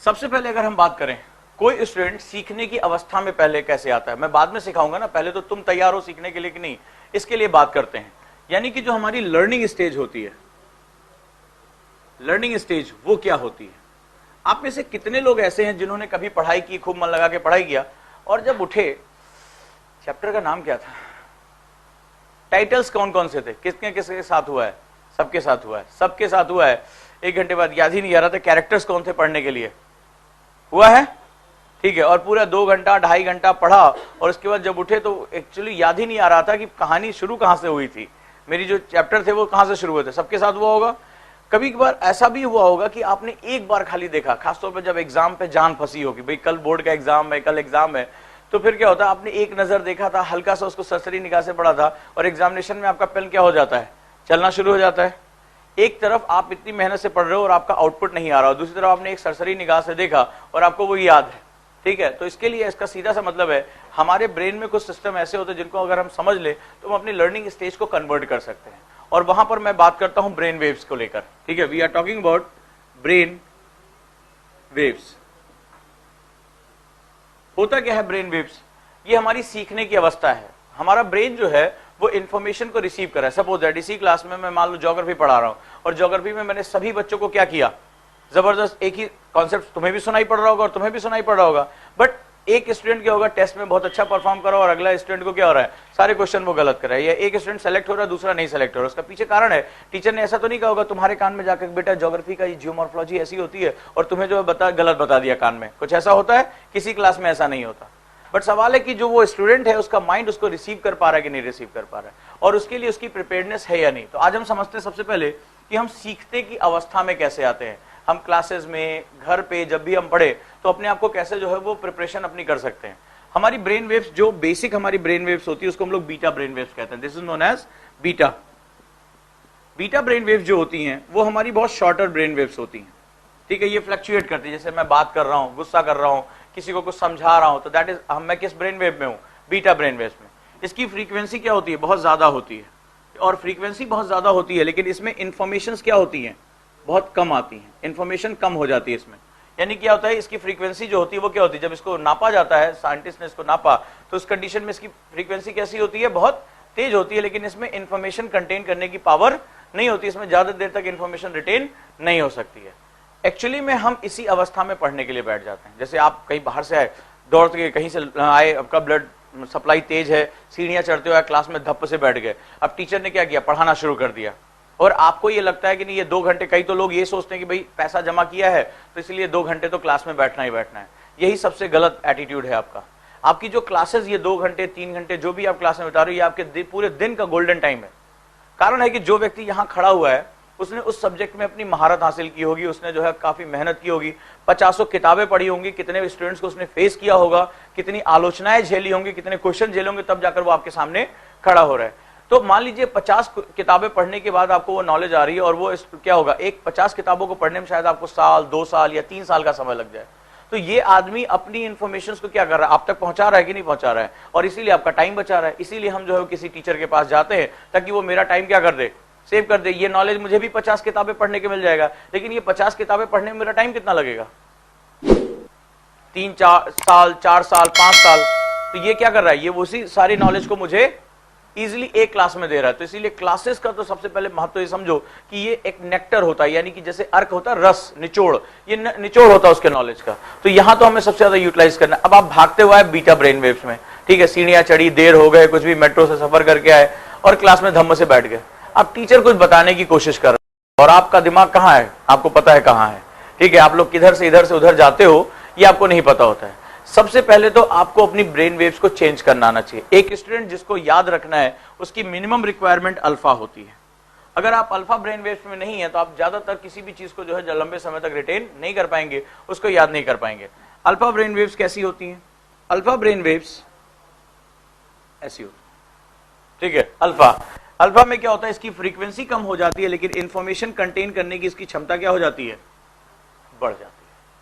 सबसे पहले अगर हम बात करें, कोई स्टूडेंट सीखने की अवस्था में पहले कैसे आता है, मैं बाद में सिखाऊंगा ना, पहले तो तुम तैयार हो सीखने के लिए कि नहीं, इसके लिए बात करते हैं। यानी कि जो हमारी लर्निंग स्टेज होती है, लर्निंग स्टेज वो क्या होती है। आप में से कितने लोग ऐसे हैं जिन्होंने कभी पढ़ाई की, खूब मन लगा के पढ़ाई किया, और जब उठे, चैप्टर का नाम क्या था, टाइटल्स कौन कौन से थे, किसके किसके साथ हुआ है, सबके साथ हुआ है, सबके साथ हुआ है। 1 घंटे बाद याद ही नहीं आ रहा था कैरेक्टर्स कौन थे पढ़ने के लिए, हुआ है, ठीक है। और पूरा 2 घंटा 2.5 घंटा पढ़ा, और उसके बाद जब उठे तो एक्चुअली याद ही नहीं आ रहा था कि कहानी शुरू कहां से हुई थी, मेरी जो चैप्टर थे वो कहां से शुरू हुए थे। सबके साथ हुआ होगा। कभी कभार ऐसा भी हुआ होगा कि आपने एक बार खाली देखा, खासतौर पर जब एग्जाम पे जान फंसी होगी, भाई कल बोर्ड का एग्जाम है, कल एग्जाम है, तो फिर क्या होता है, आपने एक नजर देखा था, हल्का सा उसको सरसरी निगाह से पढ़ा था, और एग्जामिनेशन में आपका पेन क्या हो जाता है, चलना शुरू हो जाता है। एक तरफ आप इतनी मेहनत से पढ़ रहे हो और आपका आउटपुट नहीं आ रहा हो, दूसरी तरफ आपने एक सरसरी निगाह से देखा और आपको वो याद है, ठीक है। तो इसके लिए इसका सीधा सा मतलब है, हमारे ब्रेन में कुछ सिस्टम ऐसे होते हैं जिनको अगर हम समझ ले तो हम अपनी लर्निंग स्टेज को कन्वर्ट कर सकते हैं। और वहां पर मैं बात करता हूं ब्रेन वेव्स को लेकर, ठीक है। We are talking about brain waves. होता क्या है ब्रेन वेव्स, ये हमारी सीखने की अवस्था है। हमारा ब्रेन जो है वो इन्फॉर्मेशन को रिसीव कर रहा है। सपोज दैट इसी क्लास में मैं मान लो ज्योग्राफी पढ़ा रहा हूं, और ज्योग्राफी में मैंने सभी बच्चों को क्या किया, जबरदस्त एक ही कॉन्सेप्ट तुम्हें भी सुनाई पड़ रहा होगा और तुम्हें भी सुनाई पड़ रहा होगा, बट एक स्टूडेंट क्या होगा, टेस्ट में बहुत अच्छा परफॉर्म करा और अगला स्टूडेंट को क्या हो रहा है, सारे क्वेश्चन वो गलत कर रहा है, या एक स्टूडेंट सेलेक्ट हो रहा है दूसरा नहीं सेलेक्ट हो रहा है। उसका पीछे कारण है, टीचर ने ऐसा तो नहीं कहा होगा तुम्हारे कान में जाकर बेटा ज्योग्राफी का जियोमॉर्फोलॉजी ऐसी होती है, और तुम्हें जो गलत बता दिया कान में। कुछ ऐसा होता है, किसी क्लास में ऐसा नहीं होता। बट सवाल है कि जो वो स्टूडेंट है उसका माइंड उसको रिसीव कर पा रहा है कि नहीं रिसीव कर पा रहा है, और उसके लिए उसकी प्रिपेयर्डनेस है या नहीं। तो आज हम समझते हैं सबसे पहले कि हम सीखते की अवस्था में कैसे आते हैं। हम क्लासेस में, घर पे जब भी हम पढ़े तो अपने आप को कैसे जो है वो प्रिपरेशन अपनी कर सकते हैं। हमारी ब्रेन वेव्स, जो बेसिक हमारी ब्रेन वेव्स होती है उसको हम लोग बीटा ब्रेन वेव्स कहते हैं। This is known as beta. Beta brain waves जो होती हैं वो हमारी बहुत शॉर्टर ब्रेन वेव्स होती हैं, ठीक है। ये फ्लक्चुएट करती है, जैसे मैं बात कर रहा हूं, गुस्सा कर रहा हूं, किसी को कुछ समझा रहा हूं, तो दैट इज, मैं किस ब्रेन वेव में हूं, बीटा ब्रेन वेव्स में। इसकी फ्रीक्वेंसी क्या होती है, बहुत ज्यादा होती है, और फ्रीक्वेंसी बहुत ज्यादा होती है, लेकिन इसमें इंफॉर्मेशन क्या होती है, बहुत कम आती है, इंफॉर्मेशन कम हो जाती है इसमें। यानी क्या होता है, इसकी फ्रीक्वेंसी जो होती है वो क्या होती है, जब इसको नापा जाता है, साइंटिस्ट ने इसको नापा, तो उस कंडीशन में इसकी फ्रीक्वेंसी कैसी होती है, बहुत तेज होती है, लेकिन इसमें इंफॉर्मेशन कंटेन करने की पावर नहीं होती, इसमें ज्यादा देर तक इंफॉर्मेशन रिटेन नहीं हो सकती है। एक्चुअली में हम इसी अवस्था में पढ़ने के लिए बैठ जाते हैं। जैसे आप कहीं बाहर से आए, दौड़ के कहीं से आए, आपका ब्लड सप्लाई तेज है, सीढ़ियां चढ़ते हुए क्लास में धप्प से बैठ गए, अब टीचर ने क्या किया, पढ़ाना शुरू कर दिया, और आपको ये लगता है कि नहीं ये 2 घंटे, कई तो लोग ये सोचते हैं कि भाई पैसा जमा किया है तो इसलिए 2 घंटे तो क्लास में बैठना ही बैठना है। यही सबसे गलत एटीट्यूड है आपका। आपकी जो क्लासेस ये 2 घंटे 3 घंटे जो भी आप क्लास में बिता रहे हो, ये आपके पूरे दिन का गोल्डन टाइम है। कारण है कि जो व्यक्ति यहाँ खड़ा हुआ है उसने उस सब्जेक्ट में अपनी महारत हासिल की होगी, उसने जो है काफी मेहनत की होगी, 50 किताबें पढ़ी होंगी, कितने स्टूडेंट्स को उसने फेस किया होगा, कितनी आलोचनाएं झेली होंगी, कितने क्वेश्चन झेले होंगे, तब जाकर वो आपके सामने खड़ा हो रहा है। तो मान लीजिए 50 किताबें पढ़ने के बाद आपको वो नॉलेज आ रही है, और वो क्या होगा, एक 50 किताबों को पढ़ने में शायद आपको साल, 2 साल या 3 साल का समय लग जाए। तो ये आदमी अपनी इंफॉर्मेशन को क्या कर रहा है, आप तक पहुंचा रहा है कि नहीं पहुंचा रहा है, और इसीलिए आपका टाइम बचा रहा है। इसीलिए हम जो है किसी टीचर के पास जाते हैं ताकि वो मेरा टाइम क्या कर दे, सेव कर दे। ये नॉलेज मुझे भी 50 किताबें पढ़ने के मिल जाएगा, लेकिन ये 50 किताबें पढ़ने में मेरा टाइम कितना लगेगा, 3-4 साल, 4 साल, 5 साल। तो ये क्या कर रहा है, ये उसी सारी नॉलेज को मुझे इजीली एक क्लास में दे रहा है। तो इसीलिए क्लासेस का तो सबसे पहले महत्व ये समझो कि ये एक नेक्टर होता है, यानी कि जैसे अर्क होता है, रस, निचोड़, ये निचोड़ होता है उसके नॉलेज का। तो यहां तो हमें सबसे ज्यादा यूटिलाइज करना है। अब आप भागते हुए आए बीटा ब्रेन वेव्स में, ठीक है, सीढ़ियां चढ़ी, देर हो गए, कुछ भी मेट्रो से सफर करके आए और क्लास में धम्म से बैठ गए। अब टीचर कुछ बताने की कोशिश कर रहा है और आपका दिमाग कहां है, आपको पता है कहां है, ठीक है। आप लोग किधर से इधर से उधर जाते हो ये आपको नहीं पता होता है। सबसे पहले तो आपको अपनी ब्रेन वेव्स को चेंज करना आना चाहिए। एक स्टूडेंट जिसको याद रखना है उसकी मिनिमम रिक्वायरमेंट अल्फा होती है। अगर आप अल्फा ब्रेन वेव्स में नहीं है तो आप ज्यादातर किसी भी चीज को जो है लंबे समय तक रिटेन नहीं कर पाएंगे, उसको याद नहीं कर पाएंगे। अल्फा ब्रेन वेव्स कैसी होती हैं, अल्फा ब्रेन वेव्स ऐसी होती है, ठीक है। अल्फा में क्या होता है, इसकी फ्रीक्वेंसी कम हो जाती है, लेकिन इंफॉर्मेशन कंटेन करने की इसकी क्षमता क्या हो जाती है, बढ़ जाती है,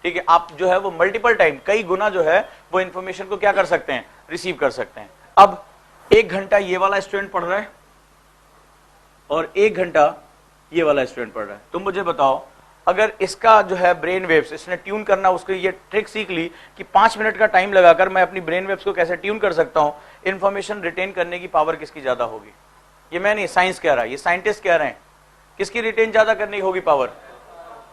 ठीक है। आप जो है वो मल्टीपल टाइम, कई गुना जो है वो इंफॉर्मेशन को क्या कर सकते हैं, रिसीव कर सकते हैं। अब 1 घंटा ये वाला स्टूडेंट पढ़ रहा है और 1 घंटा ये वाला स्टूडेंट पढ़ रहा है। तुम मुझे बताओ अगर इसका जो है ब्रेन वेव्स इसने ट्यून करना, उसको ये ट्रिक सीख ली कि 5 मिनट का टाइम लगाकर मैं अपनी ब्रेन वेव्स को कैसे ट्यून कर सकता हूं, इंफॉर्मेशन रिटेन करने की पावर किसकी ज्यादा होगी? ये मैं नहीं, साइंस कह रहा है, ये साइंटिस्ट कह रहे हैं। किसकी रिटेन ज्यादा करनी होगी पावर?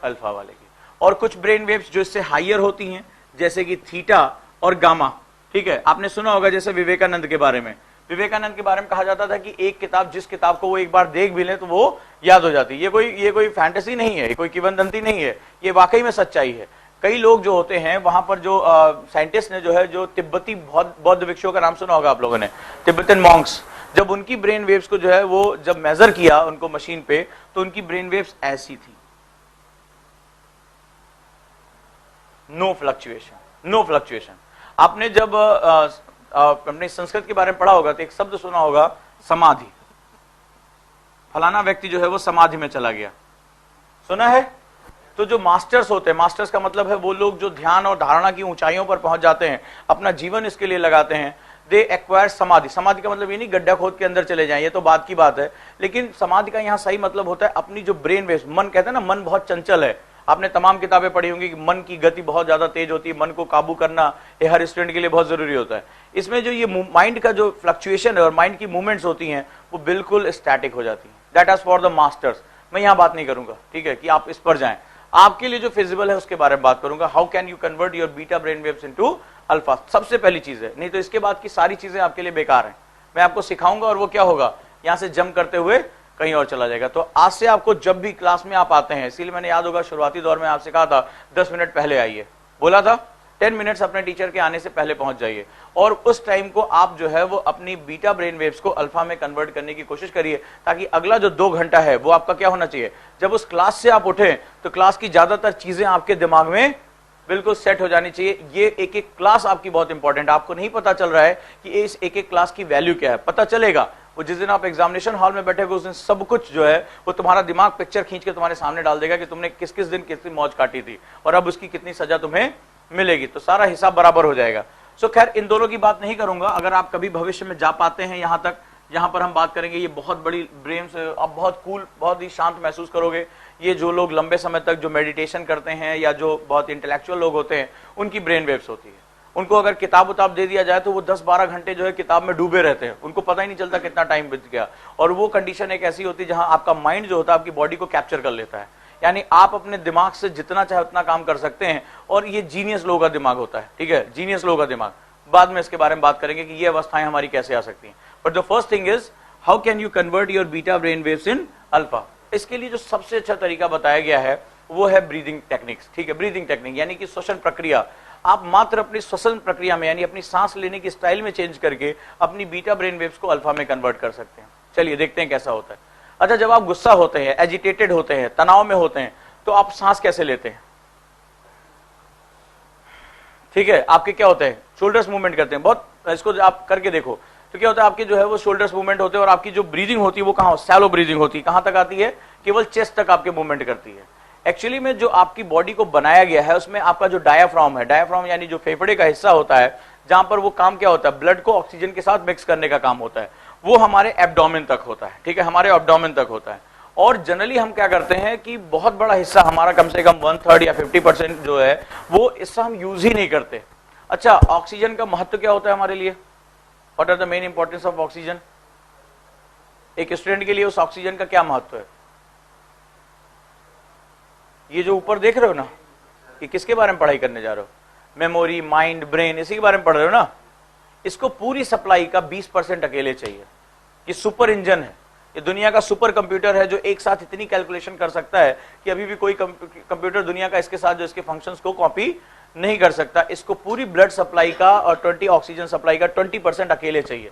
अल्फा वाले की। और कुछ ब्रेन वेव्स जो इससे हाइयर होती हैं, जैसे कि थीटा और गामा, ठीक है। आपने सुना होगा जैसे विवेकानंद के बारे में, विवेकानंद के बारे में कहा जाता था कि एक किताब, जिस किताब को वो एक बार देख भी लें तो वो याद हो जाती है। ये कोई फैंटेसी नहीं है, ये कोई किंवदंती नहीं है, ये वाकई में सच्चाई है। कई लोग जो होते हैं वहां पर, जो साइंटिस्ट ने जो है, जो तिब्बती बौद्ध भिक्षुओं का नाम सुना होगा आप लोगों ने, तिब्बतन मॉन्क्स, जब उनकी ब्रेन वेव्स को जो है वो जब मेजर किया उनको मशीन पे, तो उनकी ब्रेन वेव्स ऐसी थी, नो फ्लक्चुएशन, नो फ्लक्चुएशन। आपने जब अपने संस्कृत के बारे में पढ़ा होगा तो एक शब्द सुना होगा, समाधि। फलाना व्यक्ति जो है वो समाधि में चला गया, सुना है? तो जो मास्टर्स होते हैं, मास्टर्स का मतलब है वो लोग जो ध्यान और धारणा की ऊंचाइयों पर पहुंच जाते हैं, अपना जीवन इसके लिए लगाते हैं, दे एक्वायर समाधि। समाधि का मतलब ये नहीं गड्ढा खोद के अंदर चले जाएं, ये तो बात की बात है, लेकिन समाधि का यहां सही मतलब होता है अपनी जो ब्रेन वेव्स, मन कहते हैं ना, मन बहुत चंचल है। आपने तमाम किताबें पढ़ी होंगी कि मन की गति बहुत ज्यादा तेज होती है, मन को काबू करना ये हर स्टूडेंट के लिए बहुत जरूरी होता है। इसमें जो ये माइंड का जो फ्लक्चुएशन है और माइंड की मूवमेंट्स होती हैं वो बिल्कुल स्टैटिक हो जाती है। That is for the masters. मैं यहां बात नहीं करूंगा, ठीक है, कि आप इस पर जाएं। आपके लिए जो फिजिबल है उसके बारे में बात करूंगा, how can you convert your beta brain waves into alpha, सबसे पहली चीज है। नहीं तो इसके बाद की सारी चीजें आपके लिए बेकार हैं। मैं आपको सिखाऊंगा और वो क्या होगा, यहां से जंप करते हुए कहीं और चला जाएगा। तो आज से आपको जब भी क्लास में आप आते हैं, इसीलिए मैंने याद होगा शुरुआती दौर में आपसे कहा था 10 मिनट पहले आइए, बोला था 10 मिनट्स अपने टीचर के आने से पहले पहुंच जाइए, और उस टाइम को आप जो है वो अपनी बीटा ब्रेन वेव्स को अल्फा में कन्वर्ट करने की कोशिश करिए, ताकि अगला जो 2 घंटा है वो आपका क्या होना चाहिए, जब उस क्लास से आप उठे तो क्लास की ज्यादातर चीजें आपके दिमाग में बिल्कुल सेट हो जानी चाहिए। ये एक एक क्लास आपकी बहुत इंपॉर्टेंट है। आपको नहीं पता चल रहा है कि इस एक एक क्लास की वैल्यू क्या है, पता चलेगा वो जिस दिन आप एग्जामिनेशन हॉल में बैठे उस दिन सब कुछ जो है वो तुम्हारा दिमाग पिक्चर खींच के तुम्हारे सामने डाल देगा कि तुमने किस किस दिन कितनी मौज काटी थी और अब उसकी कितनी सजा तुम्हें मिलेगी, तो सारा हिसाब बराबर हो जाएगा। सो खैर इन दोनों की बात नहीं करूंगा। अगर आप कभी भविष्य में जा पाते हैं यहां तक, यहां पर हम बात करेंगे, ये बहुत बड़ी ब्रेन से आप बहुत कूल, बहुत ही शांत महसूस करोगे। ये जो लोग लंबे समय तक जो मेडिटेशन करते हैं या जो बहुत इंटेलेक्चुअल लोग होते हैं उनकी ब्रेन वेव्स होती है। उनको अगर किताब उताब दे दिया जाए तो वो 10-12 घंटे जो है किताब में डूबे रहते हैं, उनको पता ही नहीं चलता कितना टाइम बीत गया। और वो कंडीशन एक ऐसी होती है जहां आपका माइंड जो होता है आपकी बॉडी को कैप्चर कर लेता है, यानी आप अपने दिमाग से जितना चाहे उतना काम कर सकते हैं। और ये जीनियस लोगों का दिमाग होता है, ठीक है, जीनियस लोगों का दिमाग। बाद में इसके बारे में बात करेंगे कि ये अवस्थाएं हमारी कैसे आ सकती हैं। But the first thing is how can you convert your beta brain waves in alpha. इसके लिए जो सबसे अच्छा तरीका बताया गया है वो है ब्रीदिंग टेक्निक्स, ठीक है, ब्रीदिंग टेक्निक यानी कि श्वसन प्रक्रिया। आप मात्र अपनी श्वसन प्रक्रिया में यानी अपनी सांस लेने की स्टाइल में चेंज करके अपनी बीटा ब्रेन वेव्स को अल्फा में कन्वर्ट कर सकते हैं। चलिए देखते हैं कैसा होता है। अच्छा, जब आप गुस्सा होते हैं, एजिटेटेड होते हैं, तनाव में होते हैं, तो आप सांस कैसे लेते हैं? ठीक है, आपके क्या होते हैं, शोल्डर्स मूवमेंट करते हैं। बहुत इसको आप करके देखो तो क्या होता है, आपके जो है वो शोल्डर्स मूवमेंट होते हैं और आपकी जो ब्रीदिंग होती है वो कहां, शैलो ब्रीदिंग होती है। कहां तक आती है? केवल चेस्ट तक आपके मूवमेंट करती है। एक्चुअली में जो आपकी बॉडी को बनाया गया है उसमें आपका जो डायाफ्राम है, डायाफ्राम यानी जो फेफड़े का हिस्सा होता है, जहां पर वो काम क्या होता है, ब्लड को ऑक्सीजन के साथ मिक्स करने का काम होता है, वो हमारे एब्डोमेन तक होता है, ठीक है, हमारे एब्डोमेन तक होता है। और जनरली हम क्या करते हैं कि बहुत बड़ा हिस्सा हमारा, कम से कम 1/3 या 50% जो है वो हिस्सा हम यूज ही नहीं करते। अच्छा, ऑक्सीजन का महत्व क्या होता है हमारे लिए? What are the main importance of oxygen? एक स्टूडेंट के लिए उस ऑक्सीजन का क्या महत्व है? ये जो ऊपर देख रहे हो ना, कि किसके बारे में पढ़ाई करने जा रहे हो? मेमोरी, माइंड, ब्रेन, इसी के बारे में पढ़ रहे हो ना। इसको पूरी सप्लाई का 20% अकेले चाहिए। ये सुपर इंजन है, ये दुनिया का सुपर कंप्यूटर है जो एक साथ इतनी कैलकुलेशन कर सकता है कि अभी भी कोई कंप्यूटर दुनिया का इसके साथ जो इसके फंक्शंस को कॉपी नहीं कर सकता। इसको पूरी ब्लड सप्लाई का और 20 ऑक्सीजन सप्लाई का 20% अकेले चाहिए,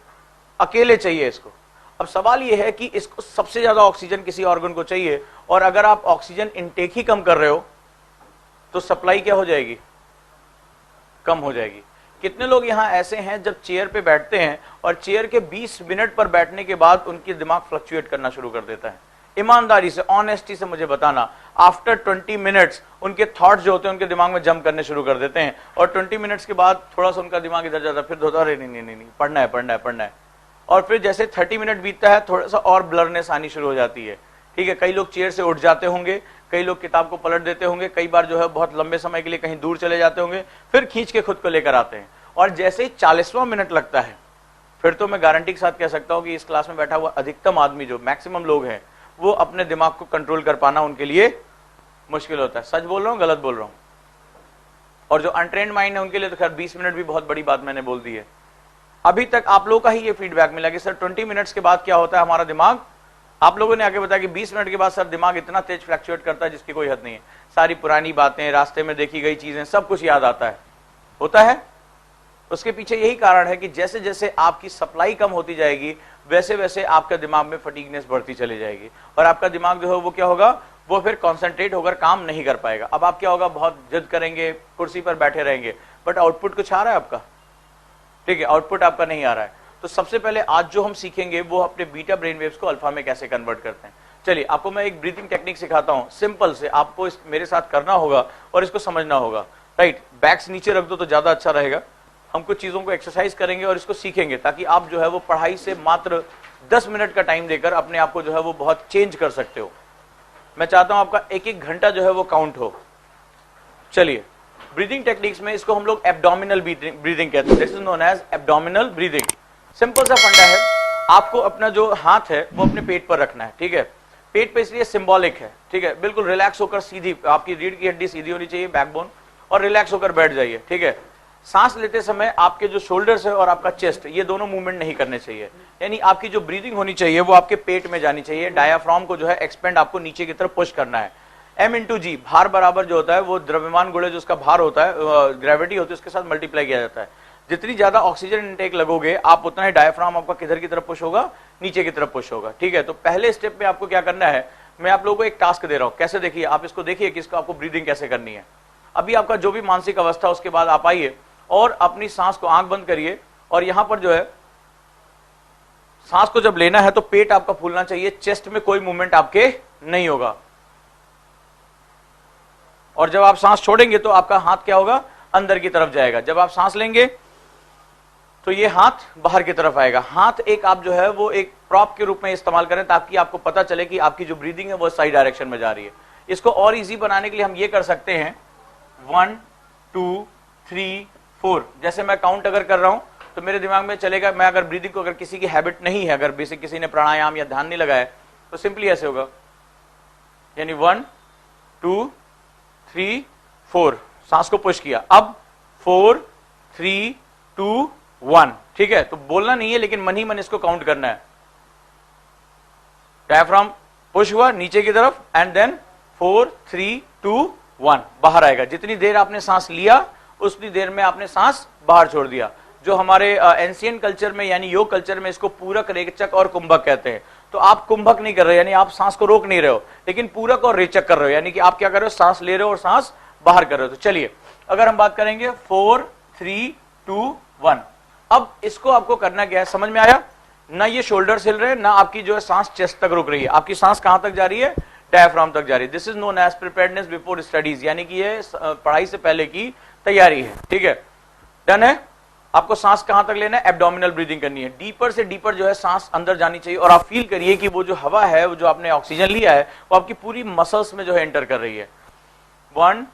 अकेले चाहिए इसको। अब सवाल यह है कि इसको सबसे ज्यादा ऑक्सीजन किसी ऑर्गन को चाहिए, और अगर आप ऑक्सीजन इनटेक ही कम कर रहे हो तो सप्लाई क्या हो जाएगी? कम हो जाएगी। कितने लोग यहां ऐसे हैं जब चेयर पे बैठते हैं और चेयर के 20 मिनट पर बैठने के बाद उनकी दिमाग फ्लक्चुएट करना शुरू कर देता है? ईमानदारी से, ऑनेस्टी से मुझे बताना, आफ्टर 20 मिनट्स उनके थॉट्स जो होते हैं उनके दिमाग में जंप करने शुरू कर देते हैं, और 20 मिनट्स के बाद थोड़ा सा उनका दिमाग इधर जाता है, फिर होता है नहीं, पढ़ना है पढ़ना है पढ़ना है। और फिर जैसे 30 मिनट बीतता है थोड़ा सा और ब्लरनेस आनी शुरू हो जाती है, ठीक है। कई लोग चेयर से उठ जाते होंगे, कई लोग किताब को पलट देते होंगे, कई बार जो है बहुत लंबे समय के लिए कहीं दूर चले जाते होंगे, फिर खींच के खुद को लेकर आते हैं, और जैसे ही 40वां मिनट लगता है, फिर तो मैं गारंटी के साथ कह सकता हूं कि इस क्लास में बैठा हुआ अधिकतम आदमी, जो मैक्सिमम लोग हैं, वो अपने दिमाग को कंट्रोल कर पाना उनके लिए मुश्किल होता है। सच बोल रहा हूं, गलत बोल रहा हूं? और जो अनट्रेन्ड माइंड है उनके लिए तो खैर 20 मिनट भी बहुत बड़ी बात मैंने बोल दी है। अभी तक आप लोगों का ही ये फीडबैक मिला कि सर 20 मिनट्स के बाद क्या होता है हमारा दिमाग, आप लोगों ने आगे बताया कि 20 मिनट के बाद सर दिमाग इतना तेज फ्लक्चुएट करता है जिसकी कोई हद नहीं है, सारी पुरानी बातें, रास्ते में देखी गई चीजें, सब कुछ याद आता है, होता है। उसके पीछे यही कारण है कि जैसे जैसे आपकी सप्लाई कम होती जाएगी, वैसे वैसे आपके दिमाग में फटीगनेस बढ़ती चली जाएगी, और आपका दिमाग जो है वो क्या होगा, वो फिर कॉन्सेंट्रेट होकर काम नहीं कर पाएगा। अब आप क्या होगा, बहुत जिद करेंगे, कुर्सी पर बैठे रहेंगे, बट आउटपुट कुछ आ रहा है आपका, ठीक है, आउटपुट आपका नहीं आ रहा है। तो सबसे पहले आज जो हम सीखेंगे वो अपने बीटा ब्रेन वेव्स को अल्फा में कैसे कन्वर्ट करते हैं। चलिए आपको मैं एक ब्रीथिंग टेक्निक सिखाता हूं, सिंपल से, आपको मेरे साथ करना होगा और इसको समझना होगा, राइट। बैक्स नीचे रख दो तो ज्यादा अच्छा रहेगा। हम कुछ चीजों को एक्सरसाइज करेंगे और इसको सीखेंगे, ताकि आप जो है वो पढ़ाई से मात्र 10 मिनट का टाइम देकर अपने आप को जो है वो बहुत चेंज कर सकते हो। मैं चाहता हूं आपका एक एक घंटा जो है वो काउंट हो। चलिए, ब्रीदिंग टेक्निक्स में इसको हम लोग एब्डोमिनल ब्रीदिंग कहते हैं। This is known as abdominal breathing. Simple सा फंडा है, आपको अपना जो हाथ है वो अपने पेट पर रखना है, ठीक है। पेट पे इसलिए सिंबॉलिक है, ठीक है। बिल्कुल रिलैक्स होकर, सीधी आपकी रीढ़ की हड्डी सीधी होनी चाहिए, बैकबोन, और रिलैक्स होकर बैठ जाइए, ठीक है। सांस लेते समय आपके जो शोल्डर्स है और आपका चेस्ट, ये दोनों मूवमेंट नहीं करने चाहिए, यानी आपकी जो ब्रीदिंग होनी चाहिए वो आपके पेट में जानी चाहिए। डायाफ्राम को जो है एक्सपेंड आपको नीचे की तरफ पुश करना है। M×G, भार बराबर जो होता है वो द्रव्यमान गुणे जो उसका भार होता है, ग्रेविटी होती है, उसके साथ मल्टीप्लाई किया जाता है। जितनी ज्यादा ऑक्सीजन इनटेक लगोगे आप, उतना ही डायाफ्राम आपका किधर की तरफ पुश होगा, नीचे की तरफ पुश होगा, ठीक है। तो पहले स्टेप में आपको क्या करना है, मैं आप लोगों को एक टास्क दे रहा हूं, कैसे देखिए, आप इसको देखिए कि इसको आपको ब्रीदिंग कैसे करनी है। अभी आपका जो भी मानसिक अवस्था, उसके बाद आप आइए और अपनी सांस को, आंख बंद करिए, और यहां पर जो है सांस को जब लेना है तो पेट आपका फूलना चाहिए, चेस्ट में कोई मूवमेंट आपके नहीं होगा, और जब आप सांस छोड़ेंगे तो आपका हाथ क्या होगा, अंदर की तरफ जाएगा। जब आप सांस लेंगे तो ये हाथ बाहर की तरफ आएगा। हाथ एक आप जो है वो एक प्रॉप के रूप में इस्तेमाल करें, ताकि आपको पता चले कि आपकी जो ब्रीदिंग है वो सही डायरेक्शन में जा रही है। इसको और इजी बनाने के लिए हम ये कर सकते हैं, 1 2 3 4, जैसे मैं काउंट अगर कर रहा हूं तो मेरे दिमाग में चलेगा, मैं अगर ब्रीदिंग को, अगर किसी की हैबिट नहीं है, अगर बेसिक किसी ने प्राणायाम या ध्यान नहीं लगाया तो सिंपली ऐसे होगा, यानी 1 2 3 4, सांस को पुश किया, अब 4 3 2 1, ठीक है। तो बोलना नहीं है, लेकिन मन ही मन इसको काउंट करना है। डायफ्राम पुश हुआ नीचे की तरफ, एंड देन 4 3 2 1, बाहर आएगा। जितनी देर आपने सांस लिया उतनी देर में आपने सांस बाहर छोड़ दिया। जो हमारे एंशिएंट कल्चर में, यानी योग कल्चर में, इसको पूरक, रेचक और कुंभक कहते हैं। तो आप कुंभक नहीं कर रहे, यानी आप सांस को रोक नहीं रहे हो, लेकिन पूरक और रेचक कर रहे हो, यानी कि आप क्या कर रहे हो, सांस ले रहे हो और सांस बाहर कर रहे हो। तो चलिए अगर हम बात करेंगे 4 3 2 1, अब इसको आपको करना क्या है, समझ में आया ना? ये शोल्डर्स हिल रहे हैं, ना आपकी जो है सांस चेस्ट तक रुक रही है, आपकी सांस कहां तक जा रही है, डायफ्राम तक जा रही है। This is known as preparedness before studies, यानी कि ये पढ़ाई से पहले की तैयारी है, ठीक है। डन है। आपको सांस कहां तक लेना है, एब्डोमिनल ब्रीदिंग करनी है, डीपर से डीपर जो है सांस अंदर जानी चाहिए, और आप फील करिए कि वो जो हवा है, वो जो आपने ऑक्सीजन लिया है, वो आपकी पूरी मसल्स में जो है एंटर कर रही है। 1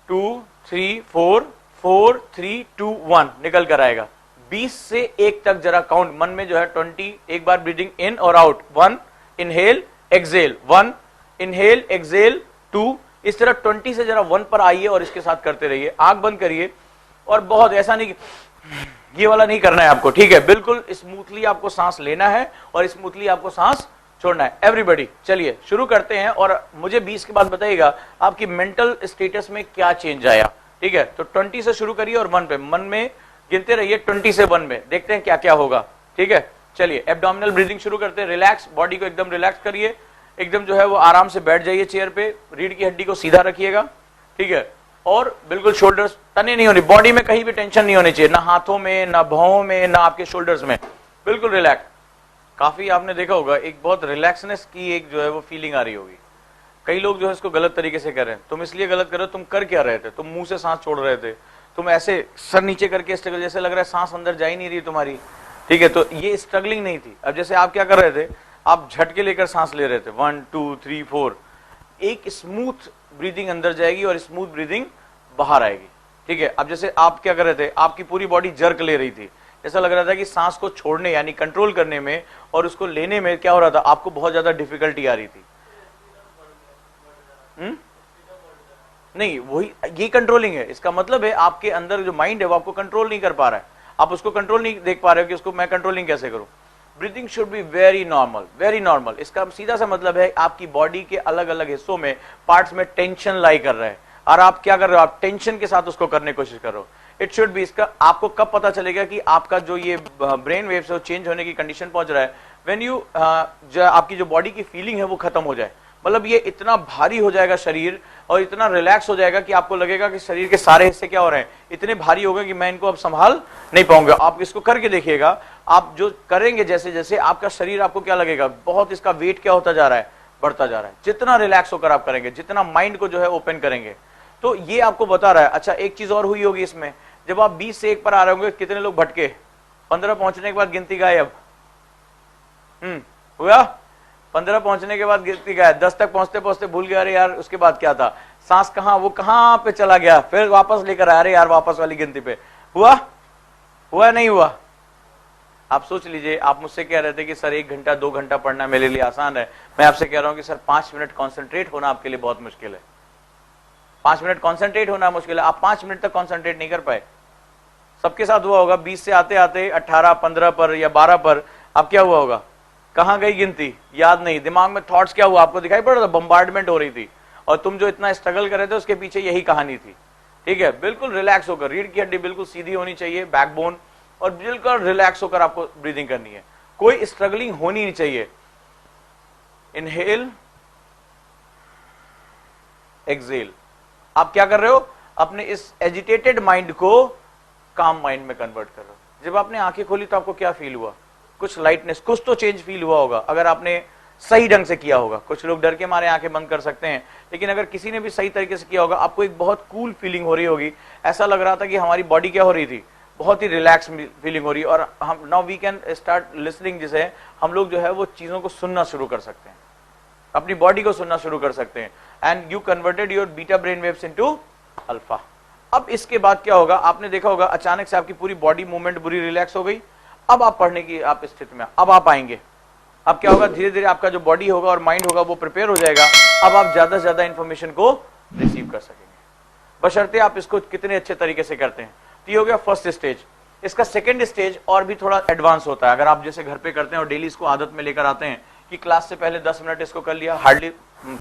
2 3 4 4 3 2 1 निकल कर आएगा। 20 से 1 तक जरा काउंट, मन में जो है 20, एक बार ब्रीदिंग इन और out, 1 inhale exhale, 1 inhale exhale 2, इस तरह 20 से जरा 1 पर आइए और इसके साथ करते रहिए। आंख बंद करिए, और बहुत ऐसा नहीं, ये वाला नहीं करना है आपको, ठीक है। बिल्कुल स्मूथली आपको सांस लेना है और स्मूथली आपको सांस छोड़ना है। एवरीबॉडी चलिए शुरू करते हैं, और मुझे 20 के बाद बताइएगा आपकी मेंटल स्टेटस में क्या चेंज आया, ठीक है। तो 20 से शुरू करिए और 1 पे, मन में गिनते रहिए 20 से 1 में, देखते हैं क्या क्या होगा, ठीक है। चलिए एब्डोमिनल ब्रीदिंग शुरू करते हैं। रिलैक्स, बॉडी को एकदम रिलैक्स करिए, एकदम जो है वो आराम से बैठ जाइए चेयर पे, रीढ़ की हड्डी को सीधा रखिएगा, ठीक है। और बिल्कुल शोल्डर्स तने नहीं होनी, बॉडी में कहीं भी टेंशन नहीं होनी चाहिए, ना हाथों में, ना भौं में, ना आपके शोल्डर्स में, बिल्कुल रिलैक्स। काफी आपने देखा होगा एक बहुत रिलैक्सनेस की एक जो है वो फीलिंग आ रही होगी। कई लोग जो है इसको गलत तरीके से कर रहे हैं। तुम इसलिए गलत कर रहे हो, तुम कर क्या रहे थे, तुम मुंह से सांस छोड़ रहे थे, तुम ऐसे सर नीचे करके स्ट्रगल, जैसे लग रहा है सांस अंदर जा ही नहीं रही तुम्हारी, ठीक है। तो ये स्ट्रगलिंग नहीं थी। अब जैसे आप क्या कर रहे थे, आप झटके लेकर सांस ले रहे थे, 1 2 3 4, एक स्मूथ ब्रीदिंग अंदर जाएगी और स्मूथ ब्रीदिंग बाहर आएगी। ठीक है, अब जैसे आप क्या कर रहे थे, आपकी पूरी बॉडी जर्क ले रही थी, ऐसा लग रहा था कि सांस को छोड़ने यानी कंट्रोल करने में और उसको लेने में क्या हो रहा था, आपको बहुत ज्यादा डिफिकल्टी आ रही थी। नहीं, वही ये कंट्रोलिंग है। इसका मतलब है आपके अंदर जो माइंड है वो आपको कंट्रोल नहीं कर पा रहा है, आप उसको कंट्रोल नहीं देख पा रहे हो कि उसको मैं कंट्रोलिंग कैसे करूं। Breathing should be very normal, very normal. इसका सीधा सा मतलब है आपकी बॉडी के अलग अलग हिस्सों में, पार्ट्स में टेंशन लाई कर रहा है और आप क्या कर रहे हो, आप टेंशन के साथ उसको करने की कोशिश कर रहे हो। इट शुड बी, इसका आपको कब पता चलेगा कि आपका जो ये ब्रेन वेव्स है चेंज होने की कंडीशन पहुंच रहा है, व्हेन यू आपकी जो बॉडी की फीलिंग है वो खत्म हो जाए। मतलब ये इतना भारी हो जाएगा शरीर और इतना रिलैक्स हो जाएगा कि आपको लगेगा कि शरीर के सारे हिस्से क्या हो रहे हैं, इतने भारी हो गए कि मैं इनको अब संभाल नहीं पाऊंगा। आप इसको करके देखिएगा, आप जो करेंगे जैसे जैसे आपका शरीर, आपको क्या लगेगा, बहुत इसका वेट क्या होता जा रहा है, बढ़ता जा रहा है। जितना रिलैक्स होकर आप करेंगे, जितना माइंड को जो है ओपन करेंगे, तो ये आपको बता रहा है। अच्छा, एक चीज और हुई होगी इसमें, जब आप 20 से 1 पर आ रहे होंगे, कितने लोग भटके, 15 पहुंचने के बाद गिनती गायब। हुआ, 15 पहुंचने के बाद गिनती गायब, 10 तक पहुंचते पहुंचते भूल गया, अरे यार उसके बाद क्या था, सांस कहां, वो कहां पे चला गया, फिर वापस लेकर आया, अरे यार वापस वाली गिनती पे। हुआ नहीं हुआ। आप सोच लीजिए, आप मुझसे कह रहे थे कि सर 1 घंटा 2 घंटा पढ़ना मेरे लिए आसान है, मैं आपसे कह रहा हूं कि सर 5 मिनट कॉन्सेंट्रेट होना आपके लिए बहुत मुश्किल है। 5 मिनट कॉन्सेंट्रेट होना मुश्किल है, आप 5 मिनट तक कॉन्सेंट्रेट नहीं कर पाए। सबके साथ हुआ होगा, 20 से आते आते 18 15 पर या 12 पर अब क्या हुआ होगा, कहां गई गिनती, याद नहीं, दिमाग में थॉट्स क्या हुआ, आपको दिखाई पड़ रहा था, बम्बार्डमेंट हो रही थी और तुम जो इतना स्ट्रगल कर रहे थे उसके पीछे यही कहानी थी। ठीक है, बिल्कुल रिलैक्स होकर, रीढ़ की हड्डी बिल्कुल सीधी होनी चाहिए, बैकबोन, और बिल्कुल रिलैक्स होकर आपको ब्रीदिंग करनी है, कोई स्ट्रगलिंग होनी नहीं चाहिए। Inhale, exhale. आप क्या कर रहे हो, अपने इस एजिटेटेड माइंड को काम माइंड में कन्वर्ट कर रहे हो। जब आपने आंखें खोली तो आपको क्या फील हुआ, कुछ लाइटनेस, कुछ तो चेंज फील हुआ होगा, अगर आपने सही ढंग से किया होगा। कुछ लोग डर के मारे आंखें बंद कर सकते हैं, लेकिन अगर किसी ने भी सही तरीके से किया होगा, आपको एक बहुत कूल फीलिंग हो रही होगी, ऐसा लग रहा था कि हमारी बॉडी क्या हो रही थी, बहुत ही रिलैक्स फीलिंग हो रही है। और हम now we can start listening, जिसे हम लोग जो है वो चीजों को सुनना शुरू कर सकते हैं, अपनी बॉडी को सुनना शुरू कर सकते हैं। And you converted your beta brain waves into alpha. अब इसके बाद क्या होगा, आपने देखा होगा अचानक से आपकी पूरी बॉडी मूवमेंट पूरी रिलैक्स हो गई। अब आप पढ़ने की आप स्थिति में, अब आप आएंगे, अब क्या होगा, धीरे धीरे आपका जो बॉडी होगा और माइंड होगा वो प्रिपेयर हो जाएगा। अब आप ज्यादा से ज्यादा इंफॉर्मेशन को रिसीव कर सकेंगे, बशर्ते आप इसको कितने अच्छे तरीके से करते हैं। तो ये हो गया फर्स्ट स्टेज। इसका सेकंड स्टेज और भी थोड़ा एडवांस होता है। अगर आप जैसे घर पे करते हैं और डेली इसको आदत में लेकर आते हैं कि क्लास से पहले 10 मिनट इसको कर लिया, हार्डली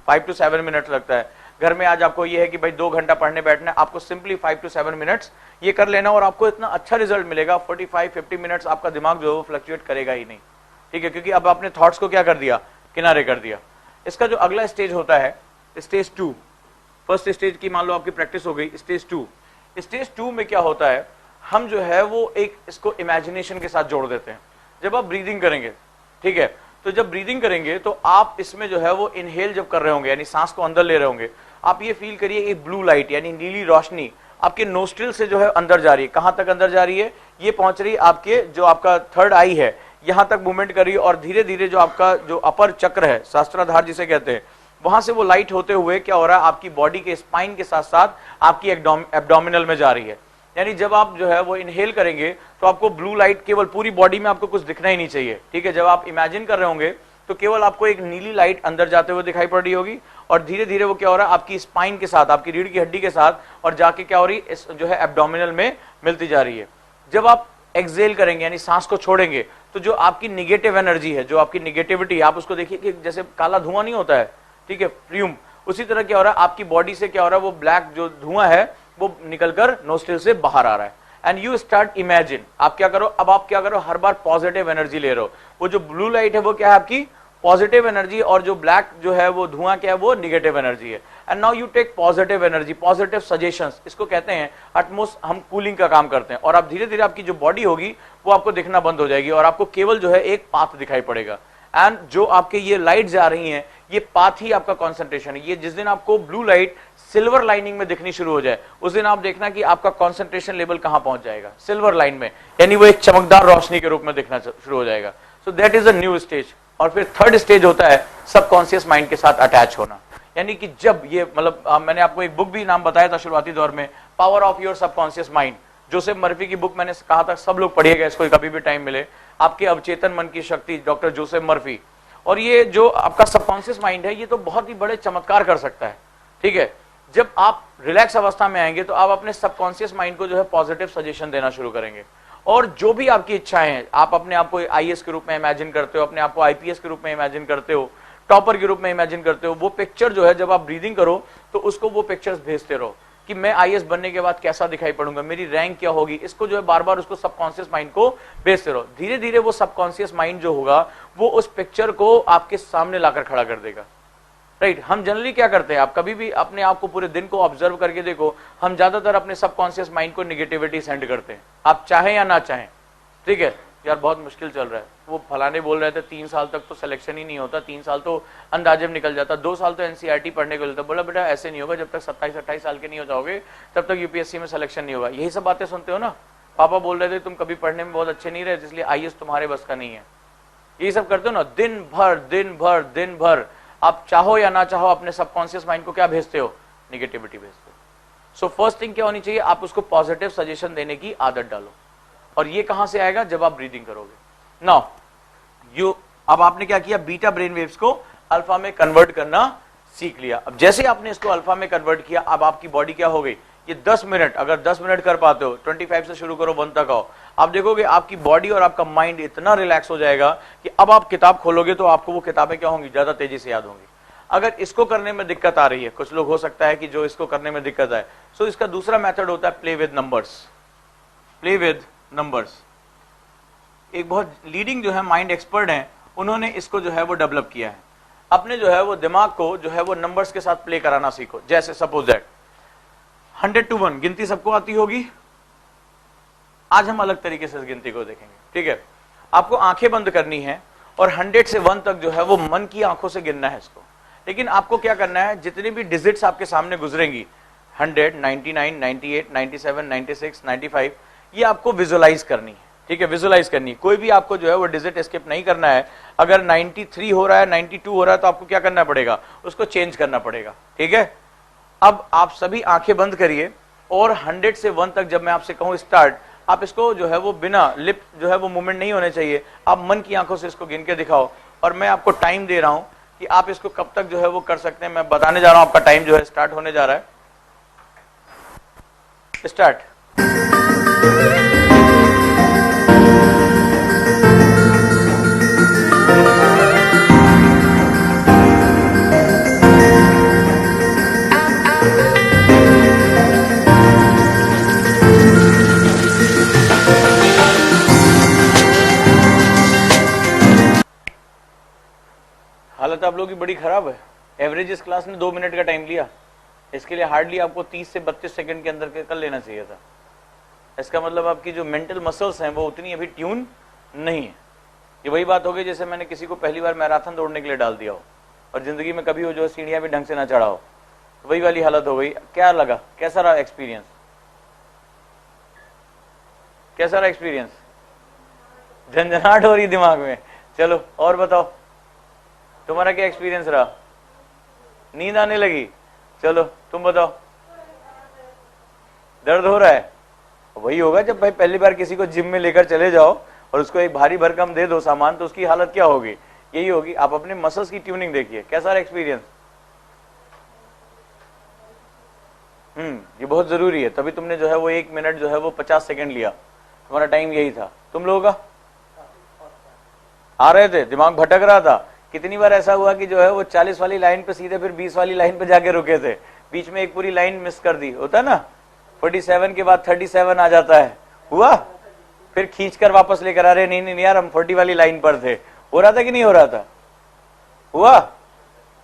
5 to 7 मिनट लगता है। घर में आज आपको ये है कि भाई 2 घंटा पढ़ने बैठना है, आपको सिंपली 5 to 7 मिनट्स ये कर लेना और आपको इतना अच्छा रिजल्ट मिलेगा। 45-50 मिनट्स आपका दिमाग जो है वो फ्लक्चुएट करेगा ही नहीं। ठीक है, क्योंकि अब आपने थॉट्स को क्या कर दिया, किनारे कर दिया। इसका जो अगला स्टेज होता है स्टेज 2। फर्स्ट स्टेज की मान लो आपकी प्रैक्टिस हो गई, स्टेज 2। स्टेज 2 में क्या होता है, हम जो है वो एक इसको इमेजिनेशन के साथ जोड़ देते हैं। जब आप ब्रीदिंग करेंगे, ठीक है, तो जब ब्रीदिंग करेंगे तो आप इसमें जो है वो इनहेल जब कर रहे होंगे, यानी सांस को अंदर ले रहे होंगे, आप ये फील करिए एक ब्लू लाइट यानी नीली रोशनी आपके नोस्ट्रिल से जो है अंदर जा रही है। कहां तक अंदर जा रही है, ये पहुंच रही है आपके जो आपका थर्ड आई है, यहां तक मूवमेंट कर रही है और धीरे धीरे जो आपका जो अपर चक्र है, सहस्त्राधार जिसे कहते हैं, वहां से वो लाइट होते हुए क्या हो रहा है, आपकी बॉडी के स्पाइन के साथ साथ आपकी एब्डोमिनल में जा रही है। यानी जब आप जो है वो इनहेल करेंगे तो आपको ब्लू लाइट केवल पूरी बॉडी में आपको कुछ दिखना ही नहीं चाहिए। ठीक है, जब आप इमेजिन कर रहे होंगे तो केवल आपको एक नीली लाइट अंदर जाते हुए दिखाई पड़ रही होगी और धीरे धीरे वो क्या हो रहा है, आपकी स्पाइन के साथ, आपकी रीढ़ की हड्डी के साथ और जाके क्या हो रही है, जो है एब्डोमिनल में मिलती जा रही है। जब आप एक्सेल करेंगे यानी सांस को छोड़ेंगे तो जो आपकी निगेटिव एनर्जी है, जो आपकी निगेटिविटी, आप उसको देखिए कि जैसे काला धुआं नहीं होता है, ठीक है, फ्यूम, उसी तरह क्या हो रहा है, आपकी बॉडी से क्या हो रहा है, वो ब्लैक जो धुआं है वो निकलकर नोस्ट्रिल से बाहर आ रहा है। एंड यू स्टार्ट इमेजिन, आप क्या करो, अब आप क्या करो, हर बार पॉजिटिव एनर्जी ले रहे हो। वो जो ब्लू लाइट है वो क्या है, आपकी पॉजिटिव एनर्जी, और जो ब्लैक जो है वो धुआं क्या है, वो निगेटिव एनर्जी है। And now you take positive energy, positive suggestions, इसको कहते हैं एटमोस्ट, हम कूलिंग का काम करते हैं। और आप धीरे धीरे आपकी जो बॉडी होगी वो आपको दिखना बंद हो जाएगी और आपको केवल जो है एक पाथ दिखाई पड़ेगा। एंड जो आपके ये लाइट जा रही हैं, ये पाथ ही आपका कंसंट्रेशन है। ये जिस दिन आपको ब्लू लाइट सिल्वर लाइनिंग में दिखनी शुरू हो जाए, उस दिन आप देखना कि आपका कंसंट्रेशन लेवल कहां पहुंच जाएगा, सिल्वर लाइन में, यानी वो एक चमकदार रोशनी के रूप में दिखना शुरू हो जाएगा। So that is a new stage. और फिर थर्ड स्टेज होता है सबकॉन्शियस माइंड के साथ अटैच होना, यानी कि जब ये मतलब मैंने आपको एक बुक भी नाम बताया था शुरुआती दौर में, power of your subconscious mind, Joseph Murphy की बुक, मैंने कहा था सब लोग पढ़िएगा इसको कभी भी टाइम मिले, आपके अवचेतन मन की शक्ति, डॉक्टर जोसेफ मर्फी। और ये जो आपका सबकॉन्शियस माइंड है ये तो बहुत ही बड़े चमत्कार कर सकता है, ठीक है। जब आप रिलैक्स अवस्था में आएंगे तो आप अपने सबकॉन्शियस माइंड को जो है पॉजिटिव सजेशन देना शुरू करेंगे, और जो भी आपकी इच्छाएं हैं, आप अपने आप को आईएएस के रूप में इमेजिन करते हो, अपने आप को आईपीएस के रूप में इमेजिन करते हो, टॉपर के रूप में इमेजिन करते हो, वो पिक्चर जो है जब आप ब्रीदिंग करो तो उसको वो पिक्चर्स भेजते रहो कि मैं आईएएस बनने के बाद कैसा दिखाई पड़ूंगा, मेरी रैंक क्या होगी, इसको जो है बार बार उसको सबकॉन्शियस माइंड को भेजते रहो। धीरे धीरे वो सबकॉन्शियस माइंड जो होगा वो उस पिक्चर को आपके सामने लाकर खड़ा कर देगा, राइट। हम जनरली क्या करते हैं, आप कभी भी अपने आप को पूरे दिन को ऑब्जर्व करके देखो, हम ज्यादातर अपने सबकॉन्शियस माइंड को निगेटिविटी सेंड करते हैं, आप चाहें या ना चाहें, ठीक है। यार बहुत मुश्किल चल रहा है, वो फलाने बोल रहे थे 3 साल तक तो सिलेक्शन ही नहीं होता, 3 साल तो अंदाजे में निकल जाता, 2 साल तो एनसीईआरटी पढ़ने को मिलता। बोला बेटा ऐसे नहीं होगा, जब तक 27-28 साल के नहीं हो जाओगे तब तक यूपीएससी में सिलेक्शन नहीं होगा। यही सब बातें सुनते हो ना, पापा बोल रहे थे तुम कभी पढ़ने में बहुत अच्छे नहीं रहे इसलिए आईएएस तुम्हारे बस का नहीं है, यही सब करते हो ना। दिन भर दिन भर दिन भर आप चाहो या ना चाहो अपने सबकॉन्शियस माइंड को क्या भेजते हो, निगेटिविटी भेजते हो। सो फर्स्ट थिंग क्या होनी चाहिए, आप उसको पॉजिटिव सजेशन देने की आदत डालो, और ये कहां से आएगा, जब आप ब्रीदिंग करोगे। नाउ अब आपने क्या किया, बीटा ब्रेन वेव्स को अल्फा में कन्वर्ट करना सीख लिया। अब जैसे आपने इसको अल्फा में कन्वर्ट किया, अब आपकी बॉडी क्या हो गई, ये 10 मिनट, अगर 10 मिनट कर पाते हो, 25 से शुरू करो 1 तक आओ, आप देखोगे आपकी बॉडी और आपका माइंड इतना रिलैक्स हो जाएगा कि अब आप किताब खोलोगे तो आपको वो किताबें क्या होंगी, ज्यादा तेजी से याद होंगी। अगर इसको करने में दिक्कत आ रही है, कुछ लोग हो सकता है कि जो इसको करने में दिक्कत आए, सो इसका दूसरा मेथड होता है play with numbers. Play with numbers एक बहुत लीडिंग जो है माइंड एक्सपर्ट हैं, उन्होंने इसको जो है वो डेवलप किया है। अपने जो है वो दिमाग को जो है वो नंबर्स के साथ प्ले कराना सीखो। जैसे सपोज दैट 100 to 1 गिनती सबको आती होगी, आज हम अलग तरीके से इस गिनती को देखेंगे, ठीक है। आपको आंखें बंद करनी है और 100 से 1 तक जो है वो मन की आंखों से गिनना है इसको। लेकिन आपको क्या करना है, जितनी भी डिजिट्स आपके सामने गुजरेंगी, 100, 99, 98, 97, 96, 95, ये आपको विजुअलाइज करनी है, ठीक है, विजुअलाइज करनी है। कोई भी आपको जो है वो डिजिट स्किप नहीं करना है। अगर 93 हो रहा है, 92 हो रहा है, तो आपको क्या करना पड़ेगा, उसको चेंज करना पड़ेगा, ठीक है। अब आप सभी आंखें बंद करिए और 100 से 1 तक जब मैं आपसे कहूं स्टार्ट, आप इसको जो है वो बिना लिप जो है वो मूवमेंट नहीं होने चाहिए, आप मन की आंखों से इसको गिन के दिखाओ। और मैं आपको टाइम दे रहा हूं कि आप इसको कब तक जो है वो कर सकते हैं, मैं बताने जा रहा हूं। आपका टाइम जो है स्टार्ट होने जा रहा है, स्टार्ट। हालत आप लोगों की बड़ी खराब है। एवरेज इस क्लास ने 2 मिनट का टाइम लिया, इसके लिए हार्डली आपको 30 से 32 सेकंड के अंदर कर लेना चाहिए था। इसका मतलब आपकी जो मेंटल मसल्स हैं वो उतनी अभी ट्यून नहीं है। ये वही बात हो गई जैसे मैंने किसी को पहली बार मैराथन दौड़ने के लिए डाल दिया हो और जिंदगी में कभी हो जो सीढ़ियां भी ढंग से ना चढ़ा हो, वही वाली हालत हो गई। क्या लगा, कैसा रहा एक्सपीरियंस, कैसा रहा एक्सपीरियंस? झंझनाहट हो रही दिमाग में। चलो और बताओ, तुम्हारा क्या एक्सपीरियंस रहा? नींद आने लगी? चलो तुम बताओ, दर्द हो रहा है? वही होगा जब भाई पहली बार किसी को जिम में लेकर चले जाओ और उसको एक भारी भरकम दे दो सामान, तो उसकी हालत क्या होगी, यही होगी। आप अपने मसल्स की ट्यूनिंग देखिए, कैसा रहा एक्सपीरियंस? ये बहुत जरूरी है, तभी तुमने जो है वो 1 मिनट जो है वो 50 सेकंड लिया, तुम्हारा टाइम यही था। तुम लोगों का आ रहे थे, दिमाग भटक रहा था। कितनी बार ऐसा हुआ कि जो है वो 40 वाली लाइन पे सीधे फिर 20 वाली लाइन पे जाके रुके थे, बीच में एक पूरी लाइन मिस कर दी, होता ना। 47 के बाद 37 आ जाता है, हुआ? फिर खींच कर वापस लेकर आ रहे, नहीं नहीं यार हम 40 वाली लाइन पर थे। हो रहा था कि नहीं हो रहा था? हुआ?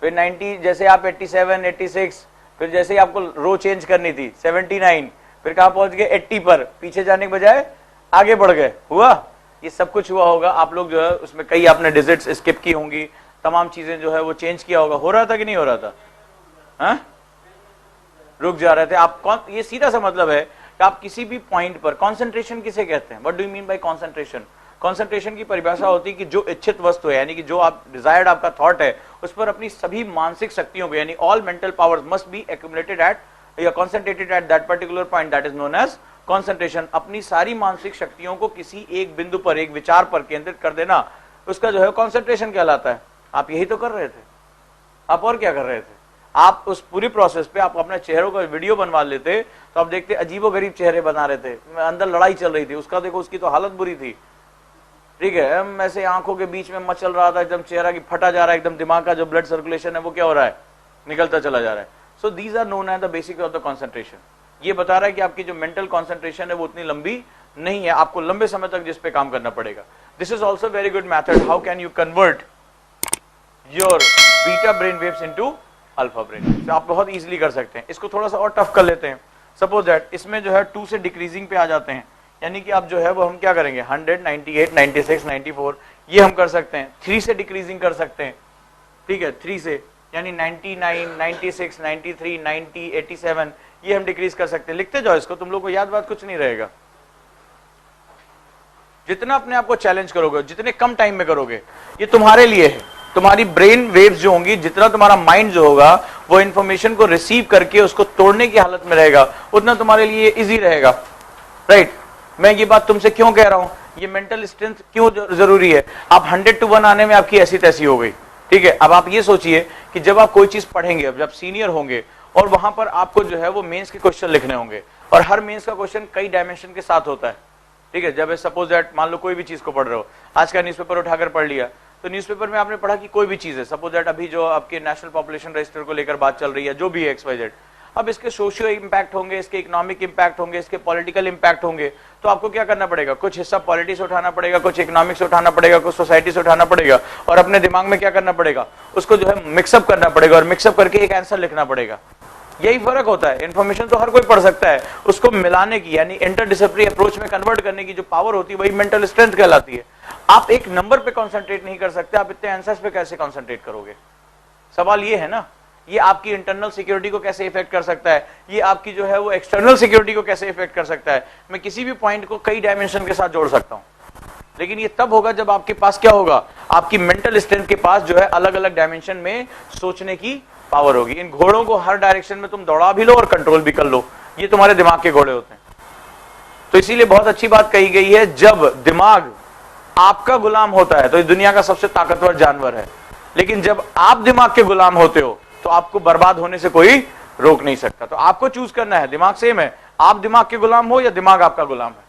फिर 90, जैसे आप 87, 86, फिर जैसे ही आपको रो चेंज करनी थी 79, फिर कहां पहुंच गए 80 पर, पीछे जाने के बजाय आगे बढ़ गए। हुआ? ये सब कुछ हुआ होगा। आप लोग जो है उसमें कई आपने डिजिट्स स्किप की होंगी, तमाम चीजें जो है वो चेंज किया होगा। हो रहा था कि नहीं हो रहा था? हाँ? रुक जा रहे थे आप। कौन, ये सीधा सा मतलब है कि आप किसी भी पॉइंट पर, कंसंट्रेशन किसे कहते हैं? What do you mean by concentration? Concentration की परिभाषा होती है कि जो इच्छित वस्तु है, यानी कि जो आप डिजायर्ड आपका थॉट है, उस पर अपनी सभी मानसिक शक्तियों को, यानी all mental powers must be accumulated at या concentrated at that particular point, that is known as concentration. अपनी सारी मानसिक शक्तियों को किसी एक बिंदु पर, एक विचार पर केंद्रित कर देना, उसका जो है कंसंट्रेशन कहलाता है। आप यही तो कर रहे थे, आप और क्या कर रहे थे? आप उस पूरी प्रोसेस पे आप अपने चेहरों का वीडियो बनवा लेते तो आप देखते अजीबोगरीब चेहरे बना रहे थे, अंदर लड़ाई चल रही थी, उसका देखो उसकी तो हालत बुरी थी, ठीक है, ऐसे आंखों के बीच में मचल रहा था, एकदम चेहरा की फटा जा रहा है, एकदम दिमाग का जो ब्लड सर्कुलेशन है वो क्या हो रहा है, निकलता चला जा रहा है। So these are known as the basic of the concentration. ये बता रहा है कि आपकी जो मेंटल कॉन्सेंट्रेशन है वो उतनी लंबी नहीं है, आपको लंबे समय तक जिस पे काम करना पड़ेगा। This is also very good method, how can you convert your beta brain waves into alpha brain. आप बहुत इजीली कर सकते हैं। इसको थोड़ा सा और टफ कर लेते हैं। सपोज दैट इसमें जो है 2 से डिक्रीजिंग पे आ जाते हैं, यानी कि आप जो है वो हम क्या करेंगे 100, 98, 96, 94 ये हम कर सकते हैं। 3 से डिक्रीजिंग कर सकते हैं, ठीक है, 3 से यानी 99, 96, 93, 90, 87 ये हम डिक्रीज कर सकते हैं। लिखते जाओ इसको, तुम लोग को याद बात कुछ नहीं रहेगा। जितना अपने आप को चैलेंज करोगे, जितने कम टाइम में करोगे, ये तुम्हारे लिए है। तुम्हारी ब्रेन वेव्स जो होंगी, जितना तुम्हारा माइंड जो होगा वो इंफॉर्मेशन को रिसीव करके उसको तोड़ने की हालत में रहेगा, उतना तुम्हारे लिए इजी रहेगा, राइट। मैं ये बात तुमसे क्यों कह रहा हूं, ये मेंटल स्ट्रेंथ क्यों जरूरी है। आप 100 to 1 आने में आपकी ऐसी तैसी हो गई, ठीक है। अब आप ये सोचिए कि जब आप कोई चीज पढ़ेंगे, जब सीनियर होंगे और वहां पर आपको जो है वो मेंस के क्वेश्चन लिखने होंगे, और हर मेंस का क्वेश्चन कई डायमेंशन के साथ होता है, ठीक है। जब सपोज दैट मान लो कोई भी चीज को पढ़ रहे हो, आज का न्यूज़पेपर उठाकर पढ़ लिया, तो न्यूज़पेपर में आपने पढ़ा कि कोई भी चीज है, सपोज दैट अभी जो आपके नेशनल पॉपुलेशन रजिस्टर को लेकर बात चल रही है, जो भी है XYZ, अब इसके सोशियो इंपैक्ट होंगे, इसके इकोनॉमिक इंपैक्ट होंगे, इसके पॉलिटिकल इंपैक्ट होंगे, तो आपको क्या करना पड़ेगा, कुछ हिस्सा पॉलिटिक्स उठाना पड़ेगा, कुछ इकोनॉमिक्स उठाना पड़ेगा, कुछ सोसाइटी से उठाना पड़ेगा, और अपने दिमाग में क्या करना पड़ेगा, उसको जो है मिक्सअप करना पड़ेगा, और मिक्सअप करके एक आंसर लिखना पड़ेगा। यही फर्क होता है। इन्फॉर्मेशन तो हर कोई पढ़ सकता है, उसको मिलाने की यानी इंटरडिसिप्लिनरी अप्रोच में कन्वर्ट करने की जो पावर होती है वही मेंटल स्ट्रेंथ कहलाती है। आप एक नंबर पे कंसंट्रेट नहीं कर सकते, आप इतने आंसर्स पे कैसे कंसंट्रेट करोगे? सवाल ये है ना। ये आपकी इंटरनल सिक्योरिटी को कैसे इफेक्ट कर सकता है, ये आपकी जो है वो एक्सटर्नल सिक्योरिटी को कैसे इफेक्ट कर सकता है। मैं किसी भी पॉइंट को कई डायमेंशन के साथ जोड़ सकता हूं, लेकिन ये तब होगा जब आपके पास क्या होगा, आपकी मेंटल स्ट्रेंथ के पास जो है अलग अलग डायमेंशन में सोचने की पावर होगी। इन घोड़ों को हर डायरेक्शन में तुम दौड़ा भी लो और कंट्रोल भी कर लो, ये तुम्हारे दिमाग के घोड़े होते हैं। तो इसीलिए बहुत अच्छी बात कही गई है, जब दिमाग आपका गुलाम होता है तो इस दुनिया का सबसे ताकतवर जानवर है, लेकिन जब आप दिमाग के गुलाम होते हो तो आपको बर्बाद होने से कोई रोक नहीं सकता। तो आपको चूज करना है, दिमाग सेम है, आप दिमाग के गुलाम हो या दिमाग आपका गुलाम है।